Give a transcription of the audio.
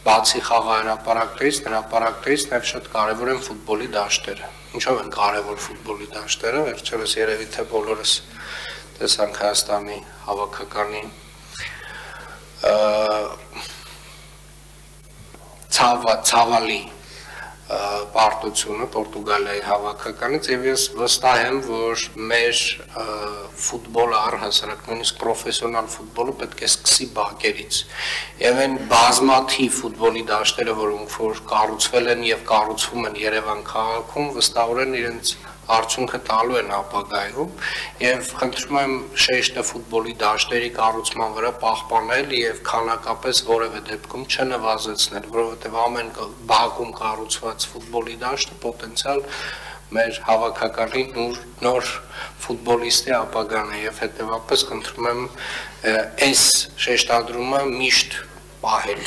բացի խաղահրապարակներից, հրապարակներից նաև շատ կարևոր են ֆուտբոլի դաշտերը։ Ինչով են կարևոր ֆուտբոլի դաշտերը, վերջերս երևի թե բոլորս տեսանք Հայաստանի հավաքականի ցավալի պարտությունը Պորտուգալիայի հավաքականից եւ ես վստահ եմ, որ մեր ֆուտբոլը առհասարակ նույնիսկ պրոֆեսիոնալ ֆուտբոլը պետք է սկսի բակերից եւ այն բազմաթիվ ֆուտբոլի դաշտերը, որոնք որ կառուցվել են եւ կառուցվում են Երևան քաղաքում, վստահորեն իրենց արդյունքը տալու են ապագայում եւ խնդրում եմ շեշտը ֆուտբոլի դաշտերի կառուցման վրա պահպանել եւ քանակապես որևէ դեպքում չնվազեցնել, որովհետեւ ամեն բակում կառուցված ֆուտբոլի դաշտը պոտենցիալ մեր հավաքականի նոր ֆուտբոլիստի ապագան է եւ հետեւաբար խնդրում եմ այս շեշտադրումը միշտ պահել